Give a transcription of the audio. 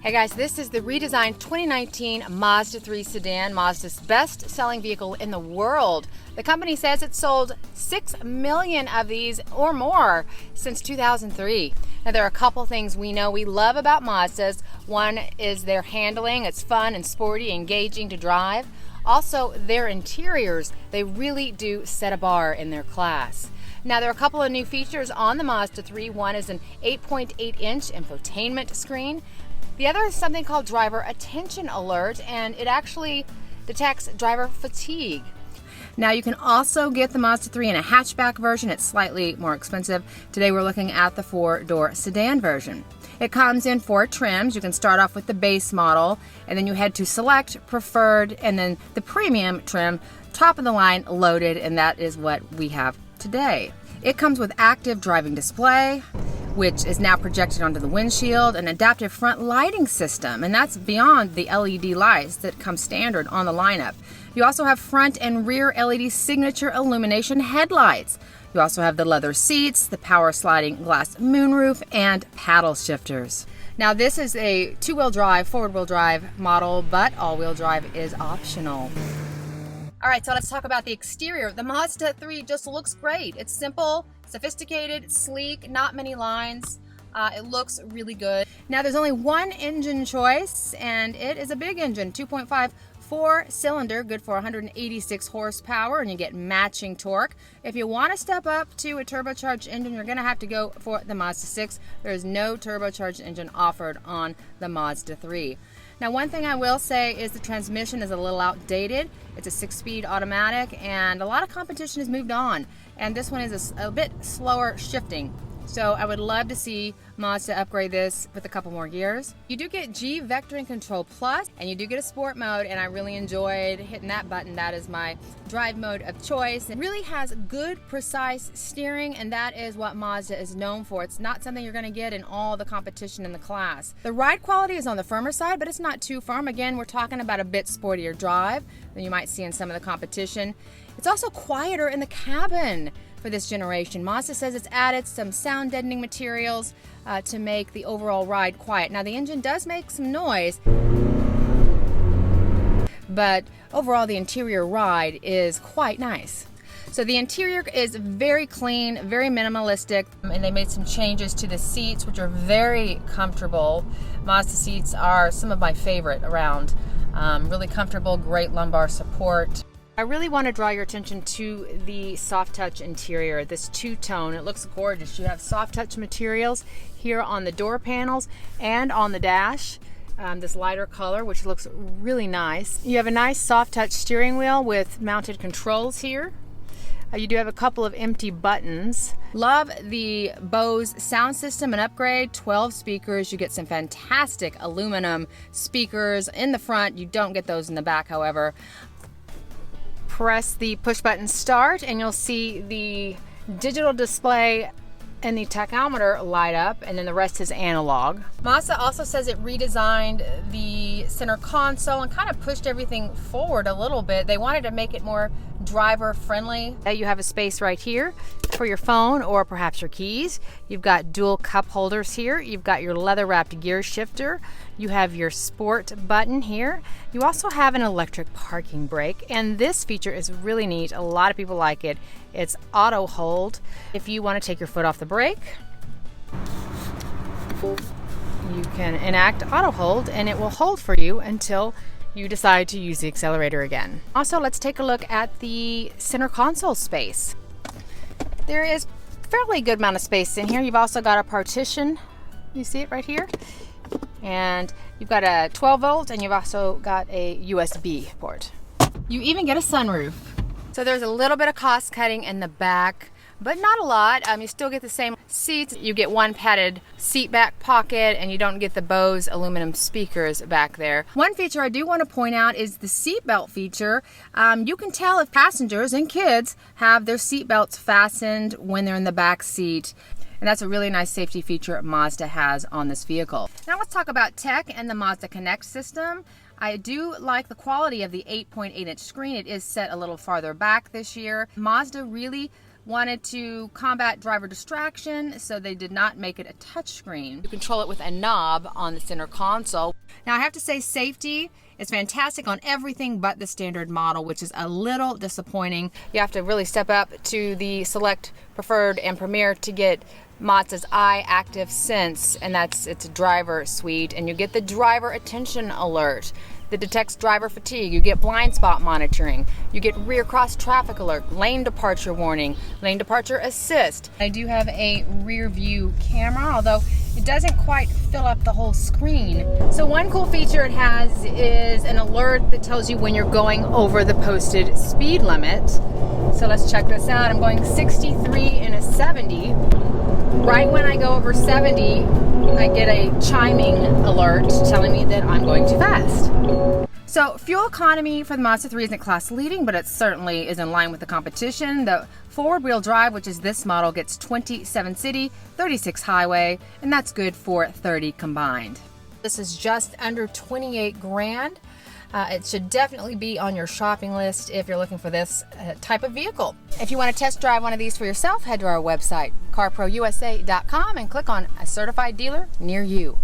Hey guys, this is the redesigned 2019 Mazda 3 sedan, Mazda's best-selling vehicle in the world. The company says it sold 6 million of these or more since 2003. Now there are a couple things we know we love about Mazdas. One is their handling. It's fun and sporty, engaging to drive. Also, their interiors, they really do set a bar in their class. Now there are a couple of new features on the Mazda 3. One is an 8.8-inch infotainment screen. The other is something called driver attention alert, and it actually detects driver fatigue. Now you can also get the Mazda 3 in a hatchback version. It's slightly more expensive. Today we're looking at the 4-door sedan version. It comes in 4 trims. You can start off with the base model, and then you head to select, preferred, and then the premium trim, top of the line, loaded, and that is what we have today. It comes with active driving display, which is now projected onto the windshield, an adaptive front lighting system, and that's beyond the LED lights that come standard on the lineup. You also have front and rear LED signature illumination headlights. You also have the leather seats, the power sliding glass moonroof, and paddle shifters. Now this is a 2-wheel drive, 4-wheel drive model, but all-wheel drive is optional. All right, so let's talk about the exterior. The Mazda 3 just looks great. It's simple, sophisticated, sleek, not many lines. It looks really good. Now there's only one engine choice, and it is a big engine, 2.5 4-cylinder, good for 186 horsepower, and you get matching torque. If you want to step up to a turbocharged engine, you're going to have to go for the Mazda 6. There is no turbocharged engine offered on the Mazda 3. Now one thing I will say is the transmission is a little outdated. It's a 6-speed automatic, and a lot of competition has moved on, and this one is a bit slower shifting. So I would love to see Mazda upgrade this with a couple more gears. You do get G Vectoring Control Plus, and you do get a sport mode, and I really enjoyed hitting that button. That is my drive mode of choice. It really has good, precise steering, and that is what Mazda is known for. It's not something you're gonna get in all the competition in the class. The ride quality is on the firmer side, but it's not too firm. Again, we're talking about a bit sportier drive than you might see in some of the competition. It's also quieter in the cabin for this generation. Mazda says it's added some sound deadening materials to make the overall ride quiet. Now the engine does make some noise, but overall the interior ride is quite nice. So the interior is very clean, very minimalistic, and they made some changes to the seats, which are very comfortable. Mazda seats are some of my favorite around. Really comfortable, great lumbar support. I really want to draw your attention to the soft touch interior, this two-tone. It looks gorgeous. You have soft touch materials here on the door panels and on the dash. This lighter color, which looks really nice. You have a nice soft touch steering wheel with mounted controls here. You do have a couple of empty buttons. Love the Bose sound system and upgrade, 12 speakers. You get some fantastic aluminum speakers in the front. You don't get those in the back, however. Press the push button start and you'll see the digital display and the tachometer light up, and then the rest is analog. Mazda also says it redesigned the center console and kind of pushed everything forward a little bit. They wanted to make it more driver friendly. You have a space right here for your phone or perhaps your keys. You've got dual cup holders here. You've got your leather wrapped gear shifter. You have your sport button here. You also have an electric parking brake, and this feature is really neat. A lot of people like it. It's auto hold. If you want to take your foot off the brake, you can enact auto hold and it will hold for you until you decide to use the accelerator again. Also, let's take a look at the center console space. There is a fairly good amount of space in here. You've also got a partition. You see it right here? And you've got a 12 volt and you've also got a USB port. You even get a sunroof. So there's a little bit of cost cutting in the back, but not a lot. You still get the same seats. You get one padded seat back pocket, and you don't get the Bose aluminum speakers back there. One feature I do want to point out is the seat belt feature. You can tell if passengers and kids have their seat belts fastened when they're in the back seat. And that's a really nice safety feature Mazda has on this vehicle. Now let's talk about tech and the Mazda Connect system. I do like the quality of the 8.8-inch screen. It is set a little farther back this year. Mazda really wanted to combat driver distraction, so they did not make it a touchscreen. You control it with a knob on the center console. Now I have to say, safety is fantastic on everything but the standard model, which is a little disappointing. You have to really step up to the Select, Preferred, and Premier to get Mazda's iActive Sense, and it's a driver suite, and you get the driver attention alert that detects driver fatigue. You get blind spot monitoring. You get rear cross traffic alert, lane departure warning, lane departure assist. I do have a rear view camera, although it doesn't quite fill up the whole screen. So one cool feature it has is an alert that tells you when you're going over the posted speed limit. So let's check this out. I'm going 63 in a 70. Right when I go over 70, I get a chiming alert telling me that I'm going too fast. So fuel economy for the Mazda 3 isn't class leading, but it certainly is in line with the competition. The forward wheel drive, which is this model, gets 27 city, 36 highway, and that's good for 30 combined. This is just under 28 grand. It should definitely be on your shopping list if you're looking for this type of vehicle. If you want to test drive one of these for yourself, head to our website, CarProUSA.com, and click on a certified dealer near you.